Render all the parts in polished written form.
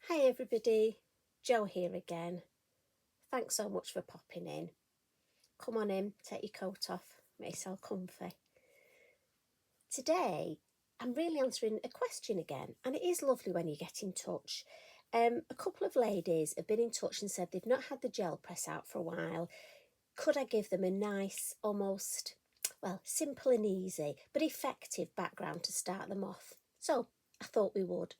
Hi everybody, Jo here again. Thanks so much for popping in. Come on in, take your coat off, make yourself comfy. Today, I'm really answering a question again, and it is lovely when you get in touch. A couple of ladies have been in touch and said they've not had the gel press out for a while. Could I give them a nice, almost, well, simple and easy, but effective background to start them off? So, I thought we would.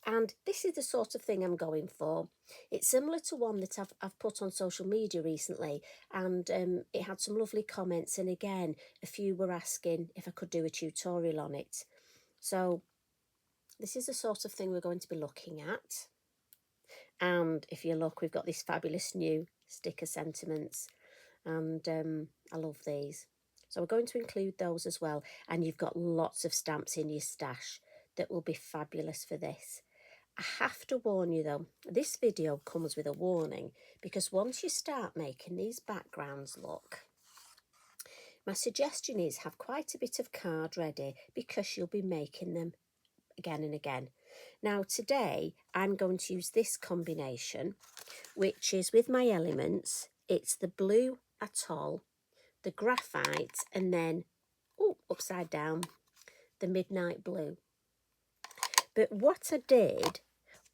And this is the sort of thing I'm going for. It's similar to one that I've put on social media recently, and it had some lovely comments. And again, a few were asking if I could do a tutorial on it. So this is the sort of thing we're going to be looking at. And if you look, we've got this fabulous new sticker sentiments, and I love these. So we're going to include those as well. And you've got lots of stamps in your stash that will be fabulous for this. I have to warn you though, this video comes with a warning, because once you start making these backgrounds look, my suggestion is have quite a bit of card ready, because you'll be making them again and again. Now today I'm going to use this combination, which is with my elements. It's the blue atoll, the graphite, and then, oh, upside down, the midnight blue. But what I did,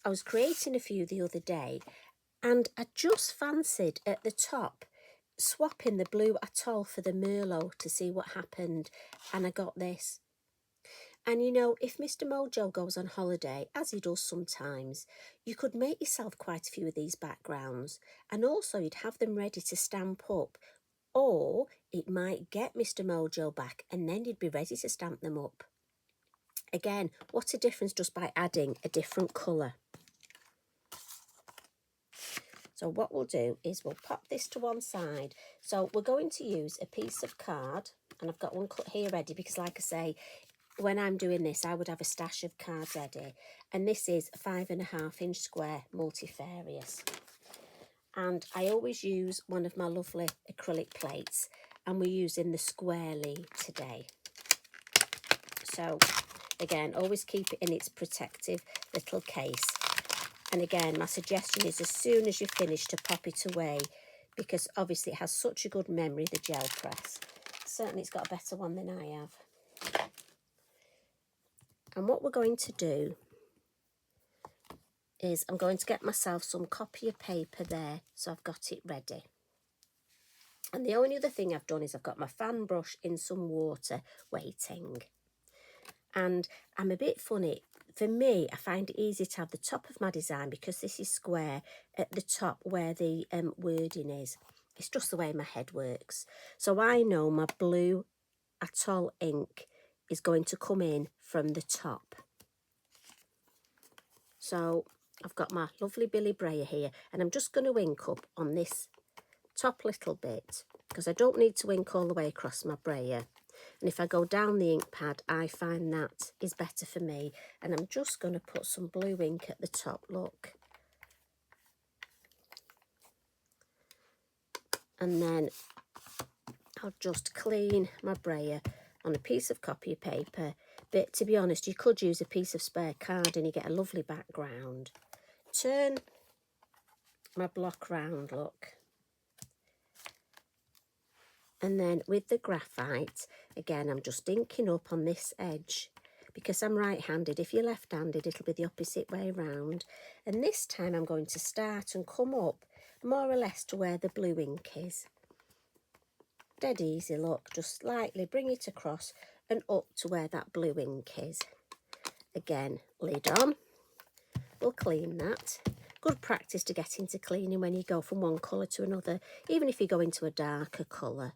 I was creating a few the other day, and I just fancied at the top swapping the blue atoll for the Merlot to see what happened, and I got this. And you know, if Mr. Mojo goes on holiday, as he does sometimes, you could make yourself quite a few of these backgrounds, and also you'd have them ready to stamp up, or it might get Mr. Mojo back and then you'd be ready to stamp them up. Again, what a difference just by adding a different colour. So what we'll do is we'll pop this to one side. So we're going to use a piece of card, and I've got one cut here ready because, like I say, when I'm doing this, I would have a stash of cards ready. And this is a 5.5-inch square multifarious. And I always use one of my lovely acrylic plates, and we're using the Squarelee today. So again, always keep it in its protective little case. And again, my suggestion is as soon as you finish to pop it away, because obviously it has such a good memory, the gel press. Certainly it's got a better one than I have. And what we're going to do is I'm going to get myself some copier paper there, so I've got it ready. And the only other thing I've done is I've got my fan brush in some water waiting. And I'm a bit funny. For me, I find it easy to have the top of my design, because this is square, at the top where the wording is. It's just the way my head works. So I know my blue atoll ink is going to come in from the top. So I've got my lovely Billy Brayer here, and I'm just going to ink up on this top little bit, because I don't need to ink all the way across my brayer. And if I go down the ink pad, I find that is better for me. And I'm just going to put some blue ink at the top, look. And then I'll just clean my brayer on a piece of copy paper. But to be honest, you could use a piece of spare card and you get a lovely background. Turn my block round, look. And then with the graphite, again, I'm just inking up on this edge, because I'm right-handed. If you're left-handed, it'll be the opposite way round. And this time I'm going to start and come up more or less to where the blue ink is. Dead easy, look. Just slightly bring it across and up to where that blue ink is. Again, lid on. We'll clean that. Good practice to get into cleaning when you go from one colour to another, even if you go into a darker colour.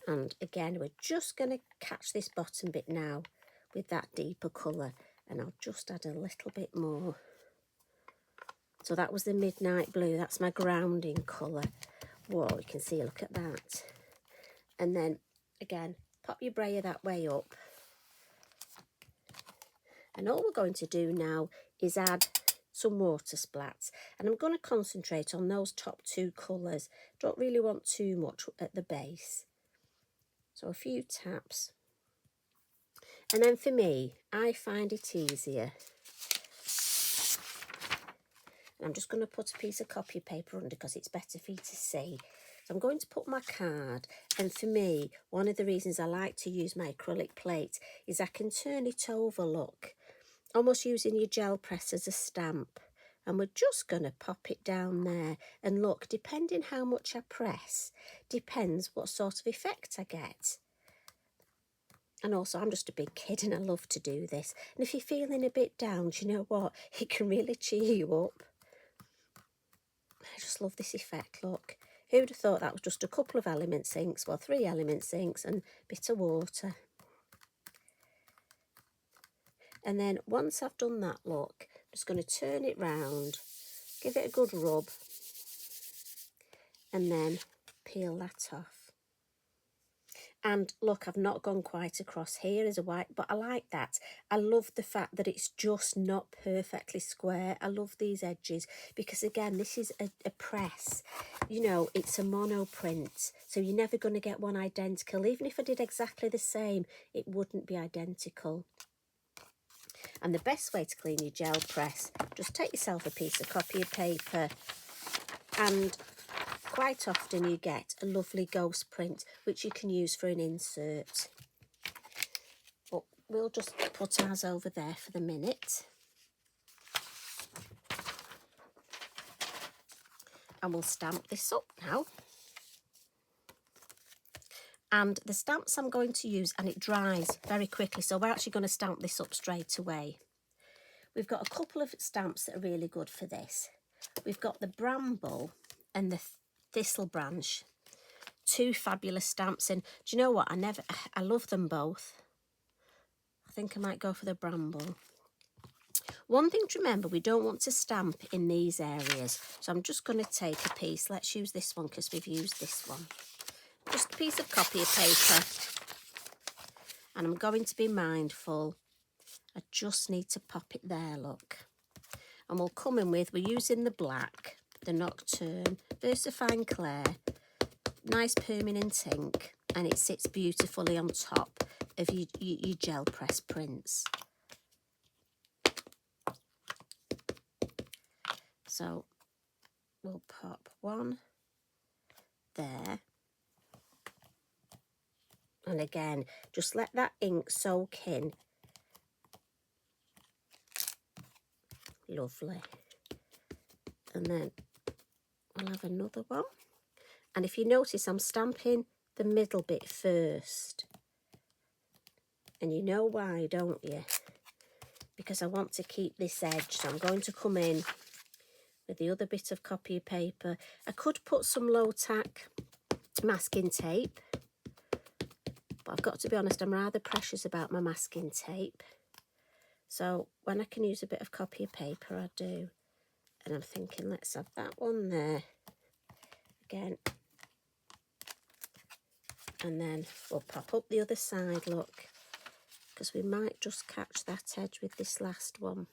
And again, we're just going to catch this bottom bit now with that deeper colour, and I'll just add a little bit more. So that was the midnight blue, that's my grounding colour. Whoa, you can see, look at that. And then again, pop your brayer that way up. And all we're going to do now is add some water splats, and I'm going to concentrate on those top two colours. Don't really want too much at the base. So a few taps. And then for me, I find it easier And I'm just going to put a piece of copy paper under because it's better for you to see. So I'm going to put my card, and for me, one of the reasons I like to use my acrylic plate is I can turn it over, look, almost using your gel press as a stamp. And we're just going to pop it down there. And look, depending how much I press, depends what sort of effect I get. And also, I'm just a big kid and I love to do this. And if you're feeling a bit down, do you know what? It can really cheer you up. I just love this effect, look. Who would have thought that was just a couple of elements inks, well, 3 elements inks and a bit of water. And then once I've done that, look, I'm just going to turn it round, give it a good rub, and then peel that off. And look, I've not gone quite across. Here is a white, but I like that. I love the fact that it's just not perfectly square. I love these edges because, again, this is a press. You know, it's a mono print, so you're never going to get one identical. Even if I did exactly the same, it wouldn't be identical. And the best way to clean your gel press, just take yourself a piece of copy paper, and quite often you get a lovely ghost print which you can use for an insert. But we'll just put ours over there for the minute. And we'll stamp this up now. And the stamps I'm going to use, and it dries very quickly, so we're actually going to stamp this up straight away. We've got a couple of stamps that are really good for this. We've got the Bramble and the Thistle Branch, 2 fabulous stamps. And do you know what? I love them both. I think I might go for the Bramble. One thing to remember, we don't want to stamp in these areas. So I'm just going to take a piece. Let's use this one because we've used this one. Just a piece of copy paper. And I'm going to be mindful. I just need to pop it there, look. And we'll come in with, we're using the black, the Nocturne, VersaFine Clair, nice permanent ink, and it sits beautifully on top of your gel press prints. So we'll pop one there. And again, just let that ink soak in. Lovely. And then I'll have another one. And if you notice, I'm stamping the middle bit first. And you know why, don't you? Because I want to keep this edge. So I'm going to come in with the other bit of copy paper. I could put some low tack masking tape. But I've got to be honest, I'm rather precious about my masking tape. So when I can use a bit of copy paper, I do. And I'm thinking, let's have that one there. Again. And then we'll pop up the other side, look. Because we might just catch that edge with this last one.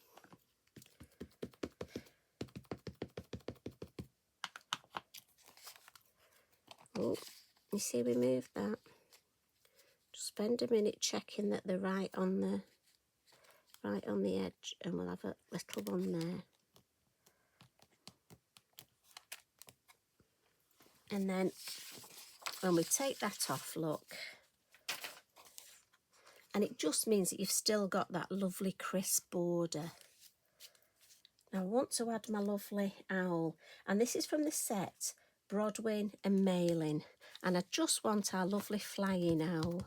Oh, you see we moved that. Just spend a minute checking that they're right on the edge, and we'll have a little one there. And then when we take that off, look, and it just means that you've still got that lovely crisp border. Now I want to add my lovely owl, and this is from the set Broadwing and Malin, and I just want our lovely flying owl.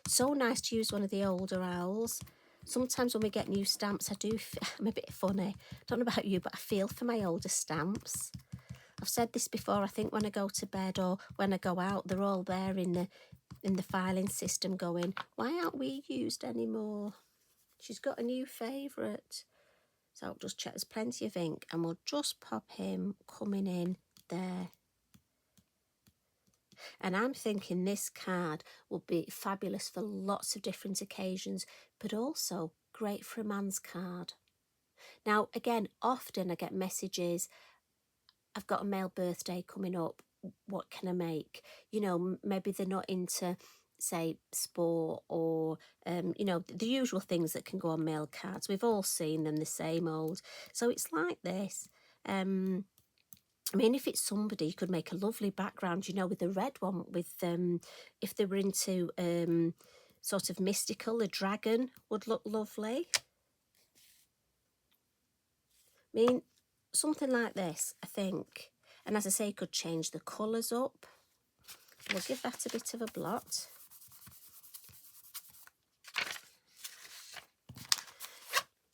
So nice to use one of the older owls. Sometimes when we get new stamps, I'm a bit funny. I don't know about you, but I feel for my older stamps. I've said this before, I think when I go to bed or when I go out, they're all there in the filing system going, why aren't we used anymore? She's got a new favourite. So I'll just check there's plenty of ink, and we'll just pop him coming in there. And I'm thinking this card will be fabulous for lots of different occasions, but also great for a man's card. Now, again, often I get messages, I've got a male birthday coming up, what can I make? You know, maybe they're not into say sport or you know, the usual things that can go on mail cards. We've all seen them, the same old. So it's like this. I mean, if it's somebody, you could make a lovely background, you know, with the red one, with if they were into sort of mystical, a dragon would look lovely. I mean, something like this, I think. And as I say, you could change the colours up. We'll give that a bit of a blot.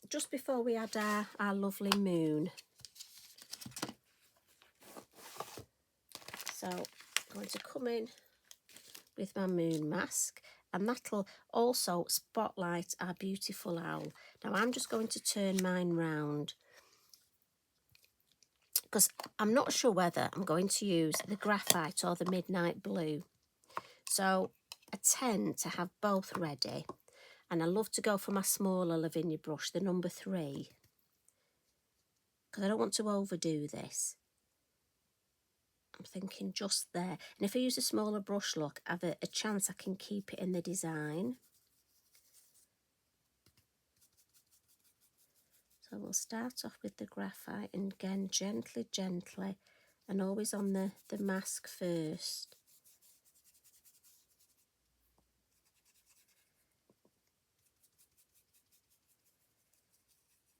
Just before we add our lovely moon. So I'm going to come in with my moon mask, and that'll also spotlight our beautiful owl. Now I'm just going to turn mine round because I'm not sure whether I'm going to use the graphite or the midnight blue. So I tend to have both ready, and I love to go for my smaller Lavinia brush, the number 3, because I don't want to overdo this. I'm thinking just there. And if I use a smaller brush, look, I have a chance I can keep it in the design. So we'll start off with the graphite, and again, gently, gently, and always on the mask first.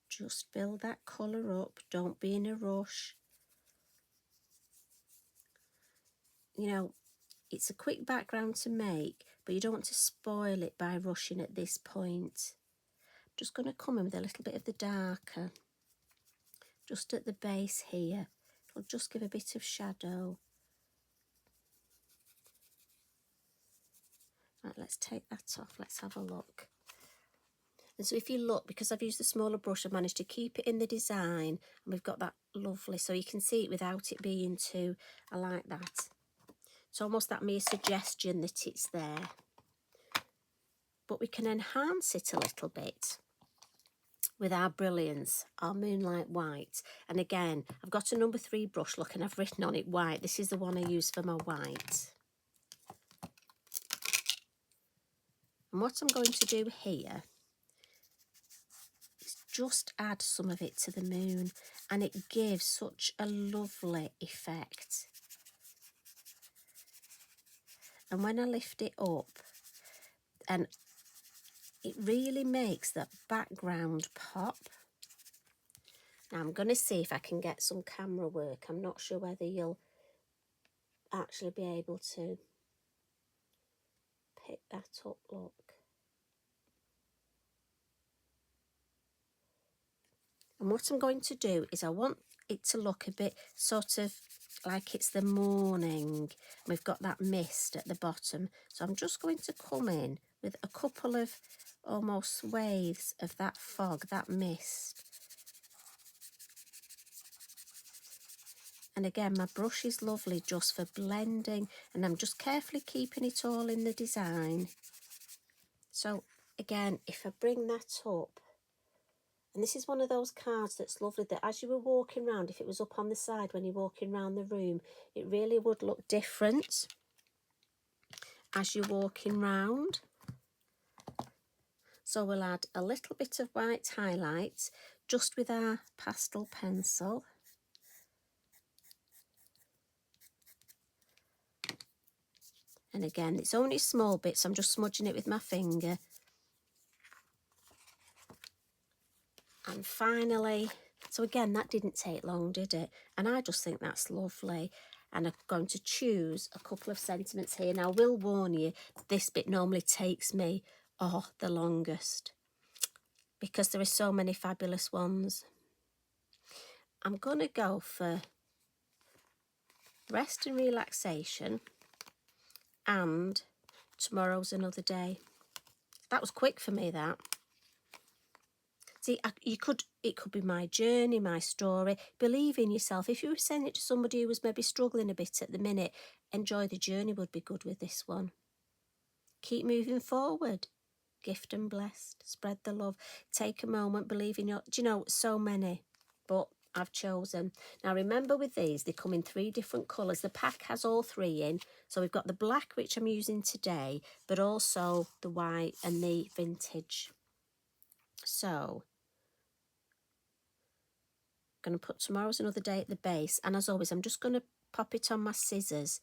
Just build that colour up, don't be in a rush. You know, it's a quick background to make, but you don't want to spoil it by rushing at this point. I'm just going to come in with a little bit of the darker, just at the base here. It'll just give a bit of shadow. Right, let's take that off, let's have a look. And so if you look, because I've used the smaller brush, I've managed to keep it in the design, and we've got that lovely, so you can see it without it being too, I like that. It's almost that mere suggestion that it's there. But we can enhance it a little bit with our Brilliance, our Moonlight White. And again, I've got a number 3 brush, look, and I've written on it white. This is the one I use for my white. And what I'm going to do here, just add some of it to the moon, and it gives such a lovely effect. And when I lift it up, and it really makes that background pop. Now I'm going to see if I can get some camera work. I'm not sure whether you'll actually be able to pick that up, look. And what I'm going to do is I want it to look a bit sort of like it's the morning. We've got that mist at the bottom. So I'm just going to come in with a couple of almost swathes of that fog, that mist. And again, my brush is lovely just for blending, and I'm just carefully keeping it all in the design. So again, if I bring that up, and this is one of those cards that's lovely, that as you were walking around, if it was up on the side when you're walking around the room, it really would look different as you're walking round. So we'll add a little bit of white highlights just with our pastel pencil. And again, it's only small bits, I'm just smudging it with my finger. And finally, so again, that didn't take long, did it? And I just think that's lovely. And I'm going to choose a couple of sentiments here. Now, I will warn you, this bit normally takes me, the longest, because there are so many fabulous ones. I'm going to go for Rest and Relaxation and Tomorrow's Another Day. That was quick for me, that. See, it could be my journey, my story. Believe in yourself. If you were sending it to somebody who was maybe struggling a bit at the minute, Enjoy the Journey would be good with this one. Keep moving forward. Gift and blessed. Spread the love. Take a moment. Believe in your... Do you know, so many. But I've chosen. Now remember with these, they come in 3 different colours. The pack has all 3 in. So we've got the black, which I'm using today, but also the white and the vintage. So I'm going to put Tomorrow's Another Day at the base. And as always, I'm just going to pop it on my scissors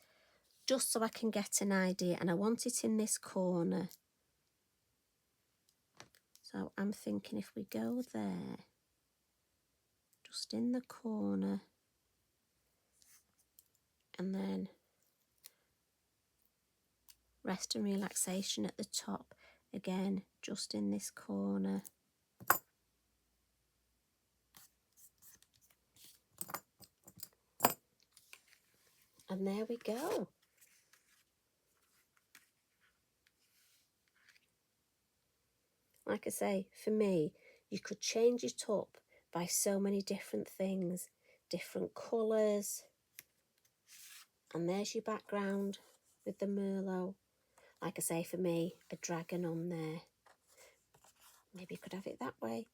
just so I can get an idea. And I want it in this corner. So I'm thinking if we go there, just in the corner, and then Rest and Relaxation at the top, again, just in this corner. And there we go. Like I say, for me, you could change it up by so many different things, different colours. And there's your background with the Merlot. Like I say, for me, a dragon on there. Maybe you could have it that way.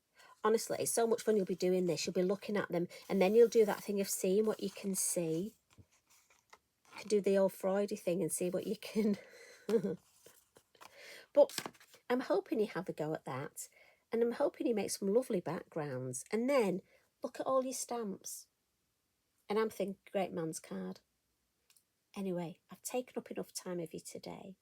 Honestly, it's so much fun. You'll be doing this. You'll be looking at them. And then you'll do that thing of seeing what you can see. You can do the old Freudy thing and see what you can. But I'm hoping you have a go at that. And I'm hoping you make some lovely backgrounds. And then look at all your stamps. And I'm thinking, great man's card. Anyway, I've taken up enough time of you today.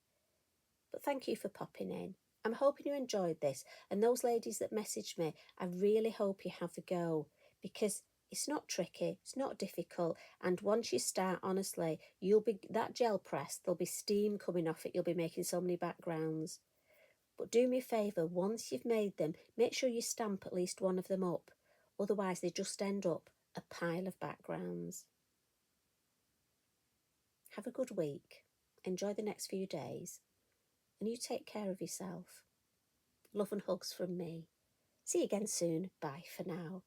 But thank you for popping in. I'm hoping you enjoyed this. And those ladies that messaged me, I really hope you have a go. Because it's not tricky, it's not difficult. And once you start, honestly, that gel press, there'll be steam coming off it. You'll be making so many backgrounds. But do me a favour, once you've made them, make sure you stamp at least one of them up. Otherwise, they just end up a pile of backgrounds. Have a good week. Enjoy the next few days. And you take care of yourself. Love and hugs from me. See you again soon. Bye for now.